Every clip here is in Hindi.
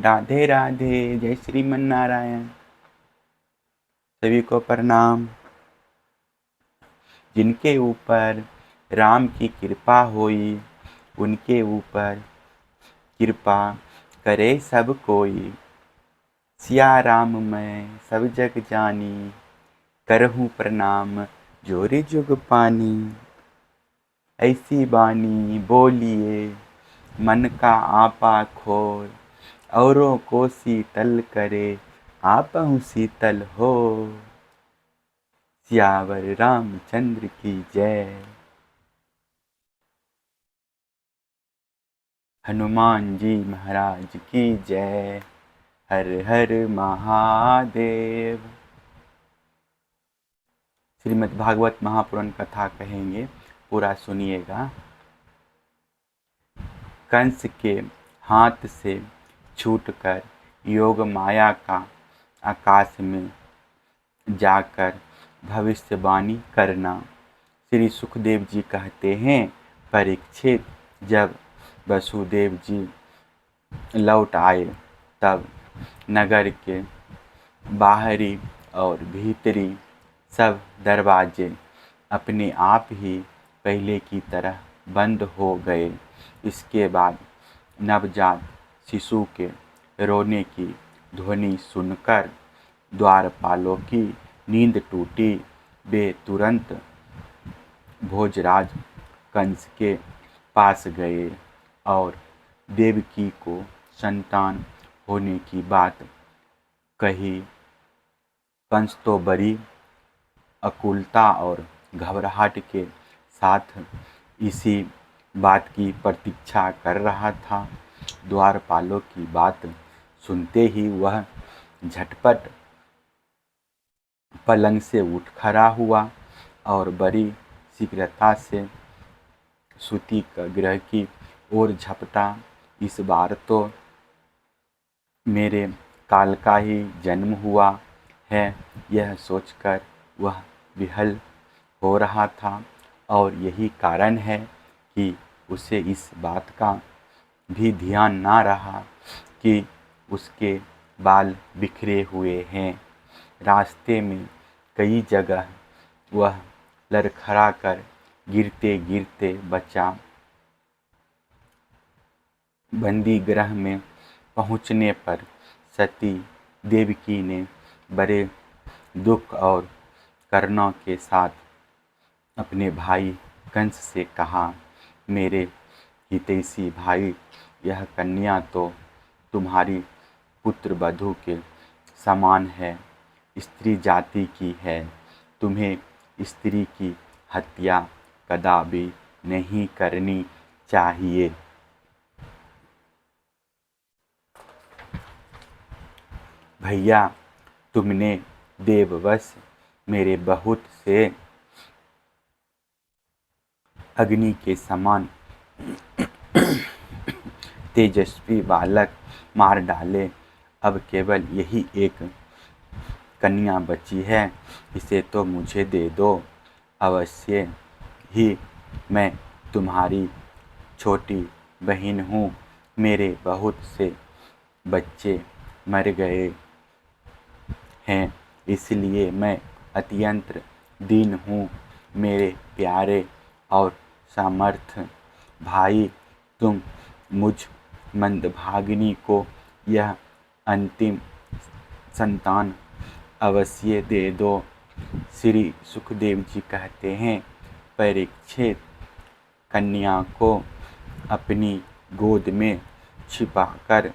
राधे राधे। जय श्रीमन नारायण। सभी को प्रणाम। जिनके ऊपर राम की कृपा होई, उनके ऊपर कृपा करे सब कोई। सिया राम मैं सब जग जानी, करहूँ प्रणाम जोरी जुग पानी। ऐसी बानी बोलिए मन का आपा खोल, औरों को शीतल करे आपहु शीतल हो। सियावर रामचंद्र की जय। हनुमान जी महाराज की जय। हर हर महादेव। श्रीमद् भागवत महापुराण कथा कहेंगे, पूरा सुनिएगा। कंस के हाथ से छूटकर योग माया का आकाश में जाकर भविष्यवाणी करना। श्री सुखदेव जी कहते हैं, परीक्षित, जब वसुदेव जी लौट आए तब नगर के बाहरी और भीतरी सब दरवाजे अपने आप ही पहले की तरह बंद हो गए। इसके बाद नवजात शिशु के रोने की ध्वनि सुनकर द्वारपालों की नींद टूटी। वे तुरंत भोजराज कंस के पास गए और देवकी को संतान होने की बात कही। कंस तो बड़ी अकुलता और घबराहट के साथ इसी बात की प्रतीक्षा कर रहा था। द्वारपालों की बात सुनते ही वह झटपट पलंग से उठ खड़ा हुआ और बड़ी शीघ्रता से सूती का गृह की ओर झपटा। इस बार तो मेरे काल का ही जन्म हुआ है, यह सोचकर वह विह्वल हो रहा था। और यही कारण है कि उसे इस बात का भी ध्यान ना रहा कि उसके बाल बिखरे हुए हैं। रास्ते में कई जगह वह लड़खड़ा कर गिरते गिरते बचा। बंदी गृह में पहुंचने पर सती देवकी ने बड़े दुख और करुणा के साथ अपने भाई कंस से कहा, मेरे हितैषी भाई, यह कन्या तो तुम्हारी पुत्र वधू के समान है, स्त्री जाति की है। तुम्हें स्त्री की हत्या कदापि नहीं करनी चाहिए। भैया, तुमने देववश मेरे बहुत से अग्नि के समान तेजस्वी बालक मार डाले। अब केवल यही एक कन्या बची है, इसे तो मुझे दे दो। अवश्य ही मैं तुम्हारी छोटी बहन हूँ। मेरे बहुत से बच्चे मर गए हैं, इसलिए मैं अत्यंत दीन हूँ। मेरे प्यारे और समर्थ भाई, तुम मुझ मंदभागिनी को यह अंतिम संतान अवश्य दे दो। श्री सुखदेव जी कहते हैं, परीक्षित, कन्या को अपनी गोद में छिपाकर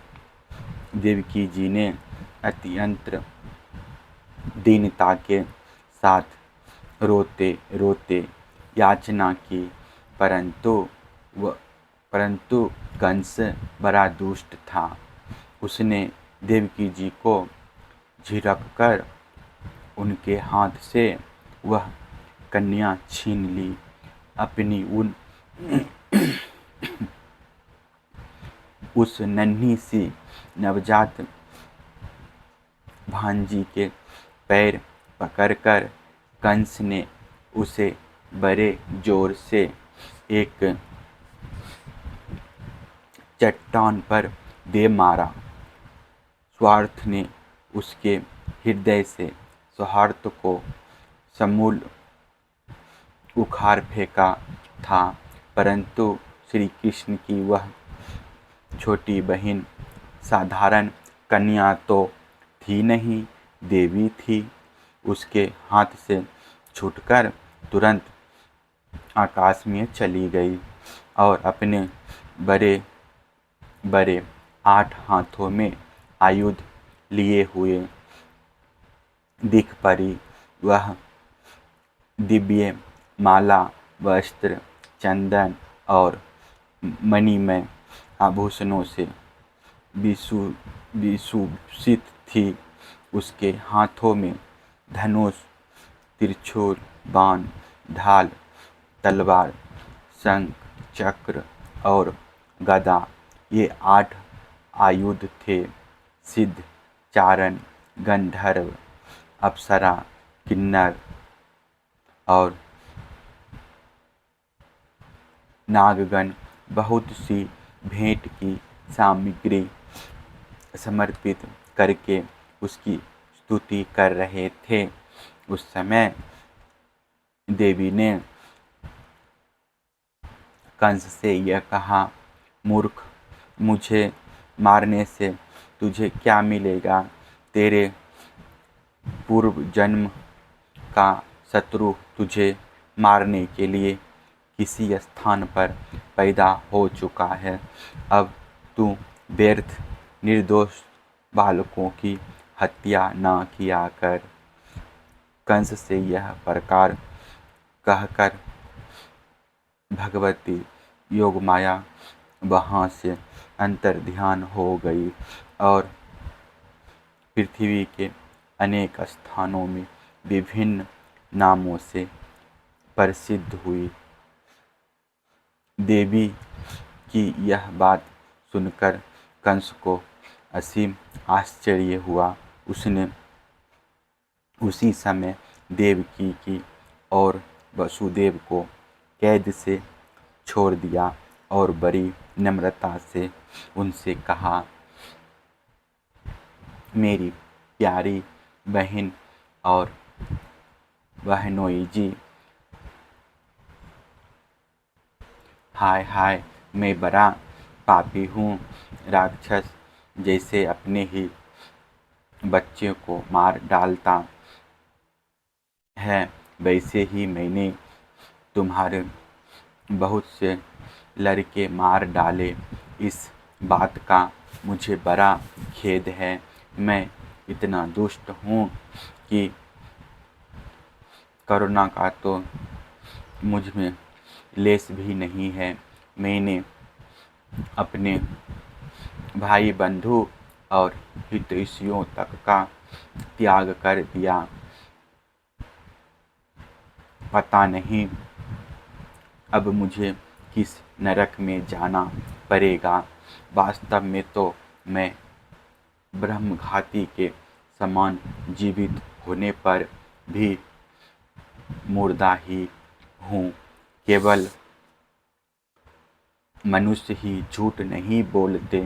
देवकी जी ने अत्यंत दीनता के साथ रोते रोते याचना की, परंतु कंस बड़ा दुष्ट था। उसने देवकी जी को झिड़ककर उनके हाथ से वह कन्या छीन ली। अपनी उस नन्ही सी नवजात भांजी के पैर पकड़कर कंस ने उसे बड़े जोर से एक चट्टान पर दे मारा। स्वार्थ ने उसके हृदय से सौहार्द को समूल उखाड़ फेंका था। परंतु श्री कृष्ण की वह छोटी बहन साधारण कन्या तो थी नहीं, देवी थी। उसके हाथ से छूटकर तुरंत आकाश में चली गई और अपने बड़े बड़े 8 हाथों में आयुध लिए हुए दिख पड़ी। वह दिव्य माला, वस्त्र, चंदन और मणिमय आभूषणों से विभूषित थी। उसके हाथों में धनुष, त्रिशूल, बाण, ढाल, तलवार, शंख, चक्र और गदा, ये 8 आयुध थे। सिद्ध, चारण, गंधर्व, अप्सरा, किन्नर और नागगण बहुत सी भेंट की सामग्री समर्पित करके उसकी स्तुति कर रहे थे। उस समय देवी ने कंस से यह कहा, मूर्ख, मुझे मारने से तुझे क्या मिलेगा? तेरे पूर्व जन्म का शत्रु तुझे मारने के लिए किसी स्थान पर पैदा हो चुका है। अब तू व्यर्थ निर्दोष बालकों की हत्या न किया कर। कंस से यह प्रकार कहकर भगवती योगमाया वहाँ से अंतर्ध्यान हो गई और पृथ्वी के अनेक स्थानों में विभिन्न नामों से प्रसिद्ध हुई। देवी की यह बात सुनकर कंस को असीम आश्चर्य हुआ। उसने उसी समय देवकी की और वसुदेव को कैद से छोड़ दिया और बड़ी नम्रता से उनसे कहा, मेरी प्यारी बहन और बहनोई जी, हाय हाय, मैं बड़ा पापी हूँ। राक्षस जैसे अपने ही बच्चे को मार डालता है, वैसे ही मैंने तुम्हारे बहुत से लड़के मार डाले। इस बात का मुझे बड़ा खेद है। मैं इतना दुष्ट हूँ कि करुणा का तो मुझ में लेश भी नहीं है। मैंने अपने भाई बंधु और हितैषियों तक का त्याग कर दिया। पता नहीं अब मुझे किस नरक में जाना पड़ेगा। वास्तव में तो मैं ब्रह्मघाती के समान जीवित होने पर भी मुर्दा ही हूँ। केवल मनुष्य ही झूठ नहीं बोलते,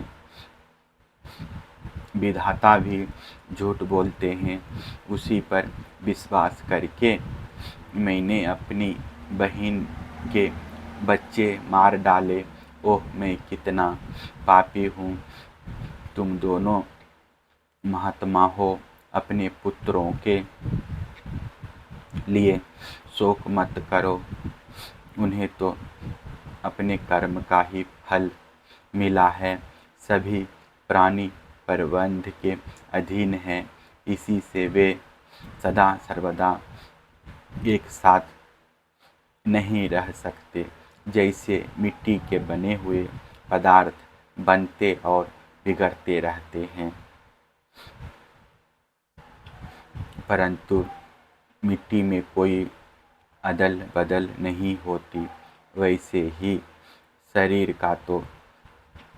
विधाता भी झूठ बोलते हैं। उसी पर विश्वास करके मैंने अपनी बहन के बच्चे मार डाले। ओह, मैं कितना पापी हूँ। तुम दोनों महात्मा हो, अपने पुत्रों के लिए शोक मत करो। उन्हें तो अपने कर्म का ही फल मिला है। सभी प्राणी प्रबंध के अधीन हैं, इसी से वे सदा सर्वदा एक साथ नहीं रह सकते। जैसे मिट्टी के बने हुए पदार्थ बनते और बिगड़ते रहते हैं, परंतु मिट्टी में कोई अदल बदल नहीं होती, वैसे ही शरीर का तो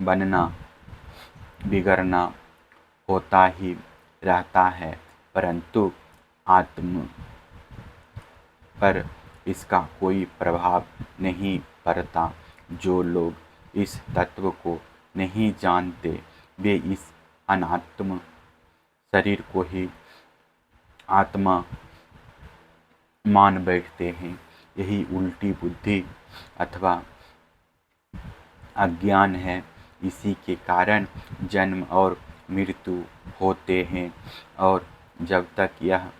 बनना बिगड़ना होता ही रहता है, परंतु आत्म पर इसका कोई प्रभाव नहीं पड़ता। जो लोग इस तत्व को नहीं जानते, वे इस अनात्म शरीर को ही आत्मा मान बैठते हैं। यही उल्टी बुद्धि अथवा अज्ञान है। इसी के कारण जन्म और मृत्यु होते हैं, और जब तक यह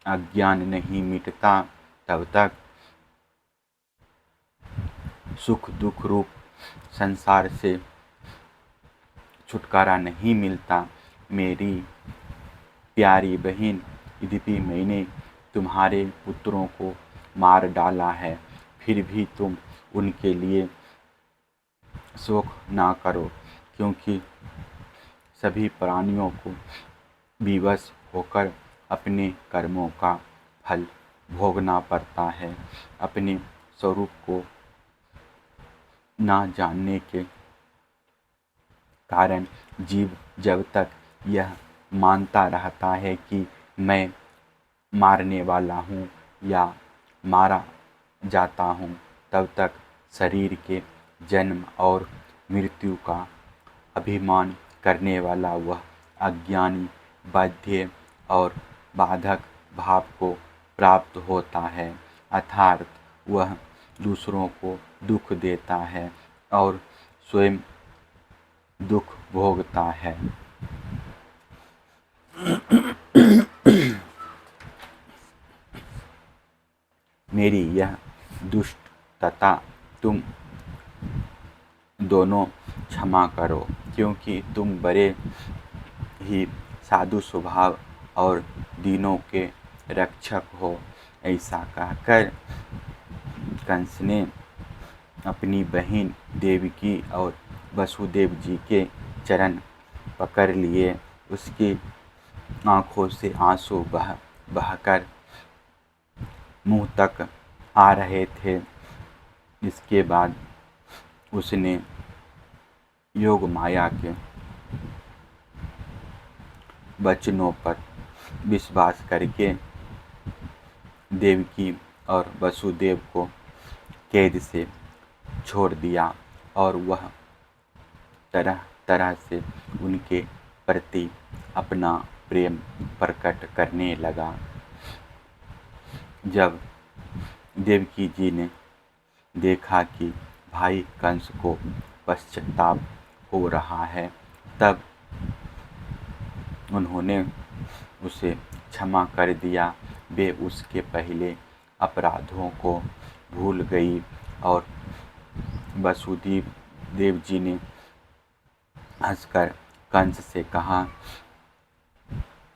अज्ञान नहीं मिटता तब तक सुख दुख रूप संसार से छुटकारा नहीं मिलता। मेरी प्यारी बहन, यद्यपि मैंने तुम्हारे पुत्रों को मार डाला है, फिर भी तुम उनके लिए शोक ना करो, क्योंकि सभी प्राणियों को विवश होकर अपने कर्मों का फल भोगना पड़ता है। अपने स्वरूप को ना जानने के कारण जीव जब तक यह मानता रहता है कि मैं मारने वाला हूँ या मारा जाता हूँ, तब तक शरीर के जन्म और मृत्यु का अभिमान करने वाला वह अज्ञानी बाध्य और बाधक भाव को प्राप्त होता है, अर्थात वह दूसरों को दुख देता है और स्वयं दुख भोगता है। मेरी यह दुष्टता तुम दोनों क्षमा करो, क्योंकि तुम बड़े ही साधु स्वभाव और दीनों के रक्षक हो। ऐसा कहकर कंस ने अपनी बहन देवकी और वसुदेव जी के चरण पकड़ लिए। उसकी आंखों से आंसू बहकर मुंह तक आ रहे थे। इसके बाद उसने योग माया के वचनों पर विश्वास करके देवकी और वसुदेव को कैद से छोड़ दिया, और वह तरह तरह से उनके प्रति अपना प्रेम प्रकट करने लगा। जब देवकी जी ने देखा कि भाई कंस को पश्चाताप हो रहा है, तब उन्होंने उसे क्षमा कर दिया। वे उसके पहले अपराधों को भूल गई, और वसुदेव देव जी ने हंसकर कंस से कहा,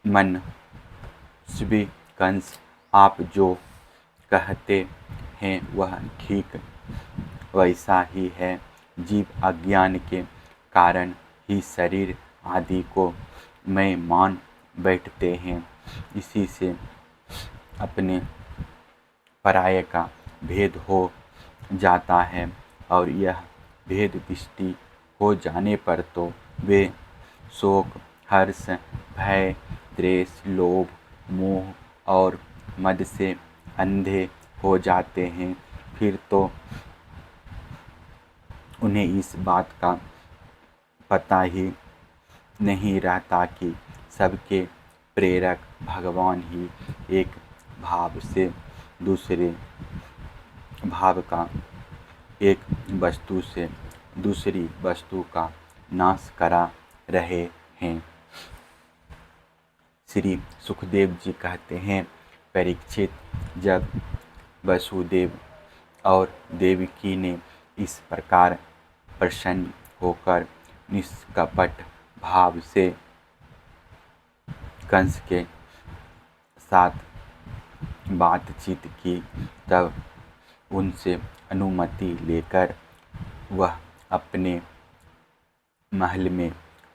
मनस्वी कंस, आप जो कहते हैं वह ठीक वैसा ही है। जीव अज्ञान के कारण ही शरीर आदि को मैं मान बैठते हैं। इसी से अपने पराये का भेद हो जाता है, और यह भेद दृष्टि हो जाने पर तो वे शोक, हर्ष, भय, द्वेष, लोभ, मोह और मद से अंधे हो जाते हैं। फिर तो उन्हें इस बात का पता ही नहीं रहता कि सबके प्रेरक भगवान ही एक भाव से दूसरे भाव का, एक वस्तु से दूसरी वस्तु का नाश करा रहे हैं। श्री सुखदेव जी कहते हैं, परीक्षित, जब वसुदेव और देवकी ने इस प्रकार प्रसन्न होकर निष्कपट भाव से कंस के साथ बातचीत की, तब उनसे अनुमति लेकर वह अपने महल में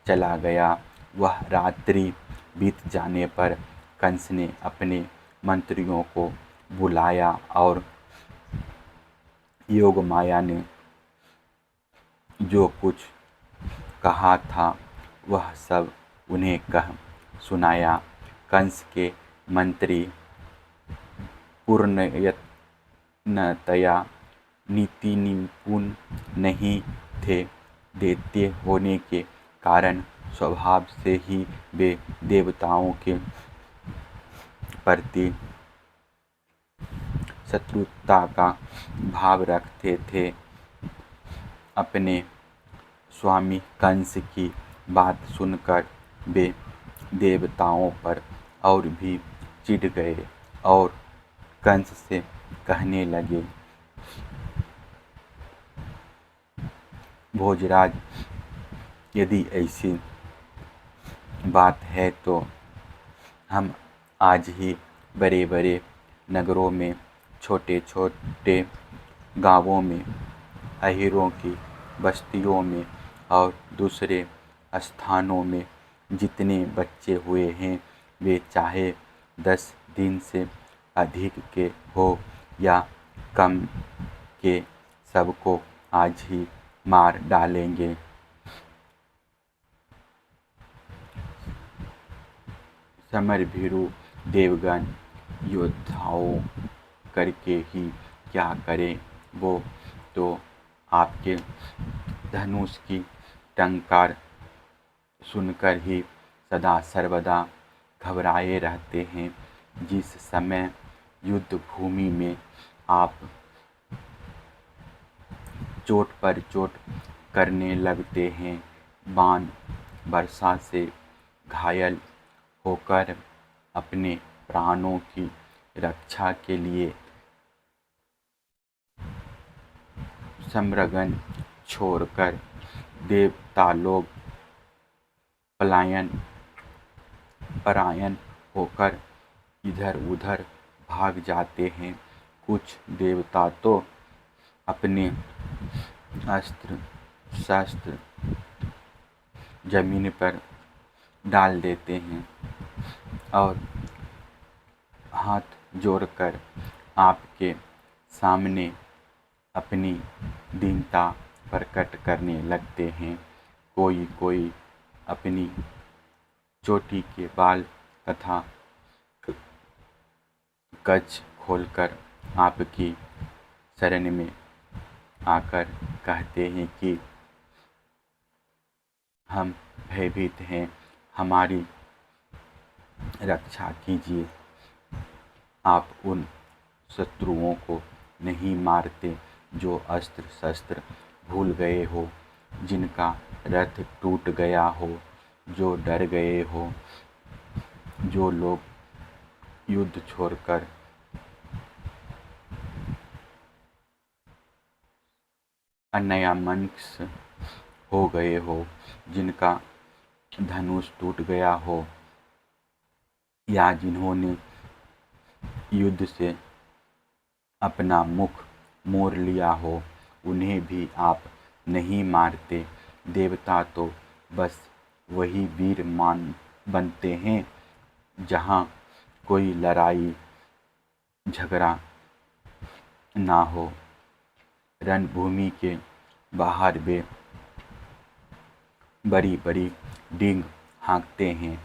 चला गया। वह रात्रि बीत जाने पर कंस ने अपने मंत्रियों को बुलाया और योग माया ने जो कुछ कहा था वह सब उन्हें कह सुनाया। कंस के मंत्री पूर्णतया नीति निपुण नहीं थे। दैत्य होने के कारण स्वभाव से ही वे देवताओं के प्रति शत्रुता का भाव रखते थे। अपने स्वामी कंस की बात सुनकर वे देवताओं पर और भी चिढ़ गए और कंस से कहने लगे, भोजराज, यदि ऐसी बात है तो हम आज ही बड़े बड़े नगरों में, छोटे छोटे गांवों में, अहीरों की बस्तियों में और दूसरे स्थानों में जितने बच्चे हुए हैं वे चाहे 10 दिन से अधिक के हो या कम के, सबको आज ही मार डालेंगे। समरभीरु देवगण योद्धाओं करके ही क्या करें, वो तो आपके धनुष की टंकार सुनकर ही सदा सर्वदा घबराए रहते हैं। जिस समय युद्ध भूमि में आप चोट पर चोट करने लगते हैं, बाण वर्षा से घायल होकर अपने प्राणों की रक्षा के लिए सम्रगन छोड़कर देवता लोग पलायन होकर इधर उधर भाग जाते हैं। कुछ देवता तो अपने अस्त्र शस्त्र जमीन पर डाल देते हैं और हाथ जोड़कर आपके सामने अपनी दीनता प्रकट करने लगते हैं। कोई कोई अपनी चोटी के बाल तथा कच्छ खोलकर आपकी शरण में आकर कहते हैं कि हम भयभीत हैं, हमारी रक्षा कीजिए। आप उन शत्रुओं को नहीं मारते जो अस्त्र शस्त्र भूल गए हो, जिनका रथ टूट गया हो, जो डर गए हो, जो लोग युद्ध छोड़कर अन्यमनस्क हो गए हो, जिनका धनुष टूट गया हो या जिन्होंने युद्ध से अपना मुख मोड़ लिया हो, उन्हें भी आप नहीं मारते। देवता तो बस वही वीर बनते हैं जहाँ कोई लड़ाई झगड़ा ना हो। रणभूमि के बाहर वे बड़ी बड़ी डींग हाँकते हैं।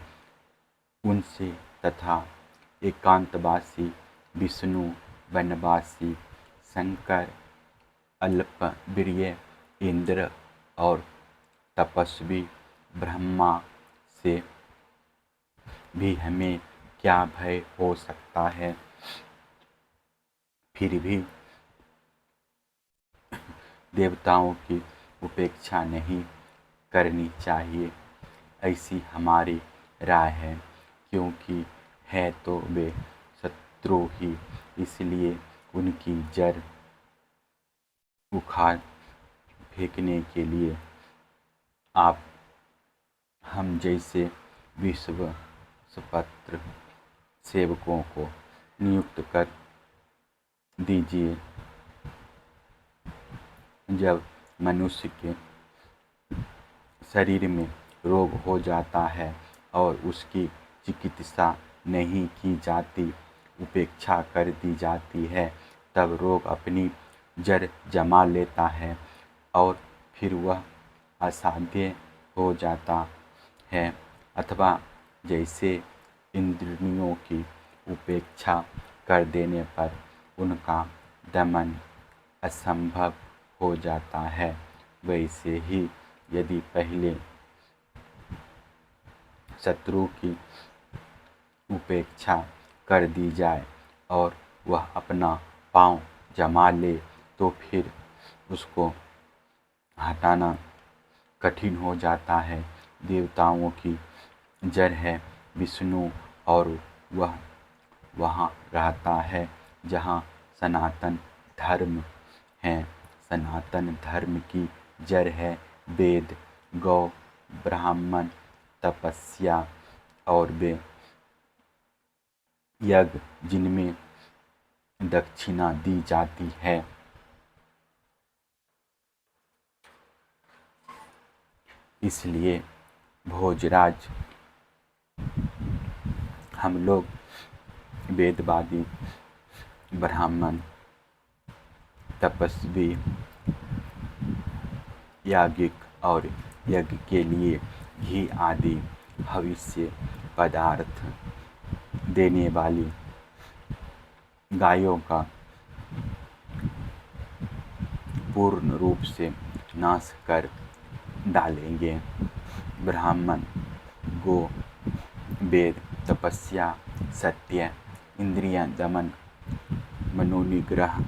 उनसे तथा एकांतवासी विष्णु, वनवासी शंकर, अल्पवीर्य इंद्र और तपस्वी ब्रह्मा से भी हमें क्या भय हो सकता है। फिर भी देवताओं की उपेक्षा नहीं करनी चाहिए, ऐसी हमारी राय है। क्योंकि है तो वे शत्रु ही, इसलिए उनकी जड़ उखाड़ फेंकने के लिए आप हम जैसे विश्वासपात्र सेवकों को नियुक्त कर दीजिए। जब मनुष्य के शरीर में रोग हो जाता है और उसकी चिकित्सा नहीं की जाती, उपेक्षा कर दी जाती है, तब रोग अपनी जड़ जमा लेता है और फिर वह असाध्य हो जाता है। अथवा जैसे इंद्रियों की उपेक्षा कर देने पर उनका दमन असंभव हो जाता है, वैसे ही यदि पहले शत्रु की उपेक्षा कर दी जाए और वह अपना पाँव जमा ले तो फिर उसको हटाना कठिन हो जाता है। देवताओं की जड़ है विष्णु और वह वहाँ रहता है जहाँ सनातन धर्म है। सनातन धर्म की जड़ है वेद, गौ, ब्राह्मण, तपस्या और वे यज्ञ जिनमें दक्षिणा दी जाती है। इसलिए भोजराज हम लोग वेदवादी, ब्राह्मण, तपस्वी, याज्ञिक और यज्ञ के लिए घी आदि भविष्य पदार्थ देने वाली गायों का पूर्ण रूप से नाश कर डालेंगे। ब्राह्मण गो, वेद, तपस्या, सत्य, इंद्रिय दमन, मनोनिग्रह,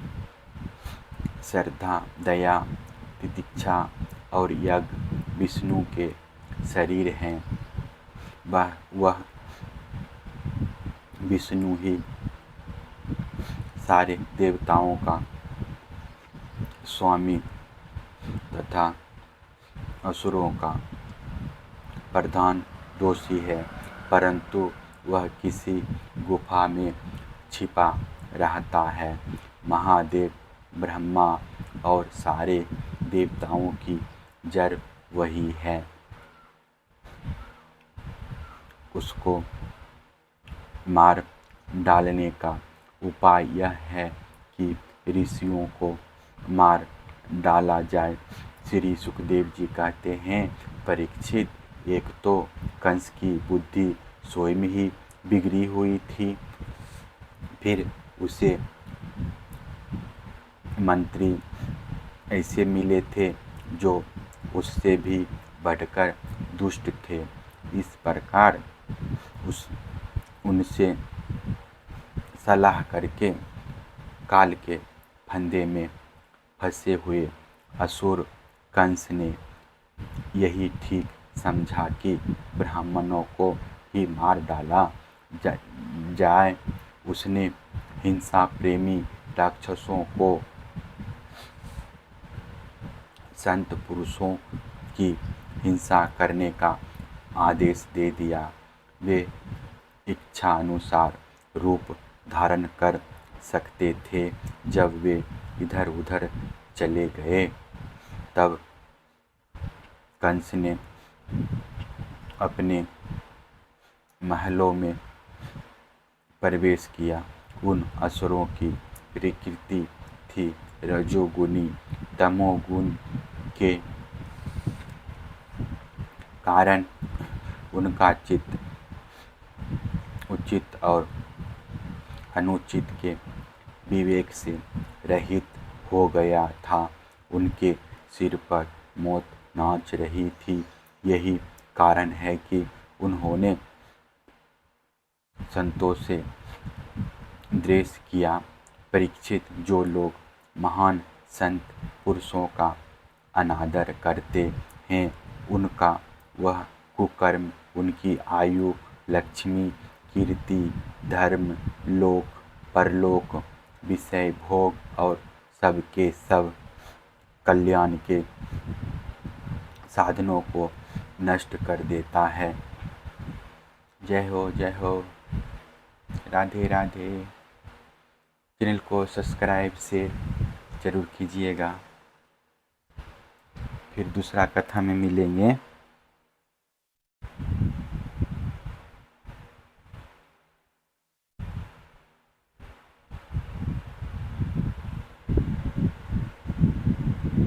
श्रद्धा, दया, तितिक्षा और यज्ञ विष्णु के शरीर हैं। वह विष्णु ही सारे देवताओं का स्वामी तथा असुरों का प्रधान दोषी है, परंतु वह किसी गुफा में छिपा रहता है। महादेव, ब्रह्मा और सारे देवताओं की जड़ वही है। उसको मार डालने का उपाय यह है कि ऋषियों को मार डाला जाए। श्री सुखदेव जी कहते हैं, परीक्षित, एक तो कंस की बुद्धि स्वयं ही बिगड़ी हुई थी, फिर उसे मंत्री ऐसे मिले थे जो उससे भी बढ़कर दुष्ट थे। इस प्रकार उनसे सलाह करके काल के फंदे में फंसे हुए असुर कंस ने यही ठीक समझा कि ब्राह्मणों को ही मार डाला जाए। उसने हिंसा प्रेमी राक्षसों को संत पुरुषों की हिंसा करने का आदेश दे दिया। वे इच्छा अनुसार रूप धारण कर सकते थे। जब वे इधर उधर चले गए तब कंस ने अपने महलों में प्रवेश किया। उन असुरों की प्रकृति थी रजोगुनी। तमोगुण के कारण उनका चित्त उचित और अनुचित के विवेक से रहित हो गया था। उनके सिर पर मौत नाच रही थी। यही कारण है कि उन्होंने संतों से द्वेष किया। परीक्षित, जो लोग महान संत पुरुषों का अनादर करते हैं, उनका वह कुकर्म उनकी आयु, लक्ष्मी, कीर्ति, धर्म, लोक परलोक, विषय भोग और सबके सब कल्याण के साधनों को नष्ट कर देता है। जय हो, जय हो, राधे राधे। चैनल को सब्सक्राइब शेयर जरूर कीजिएगा। फिर दूसरा कथा में मिलेंगे।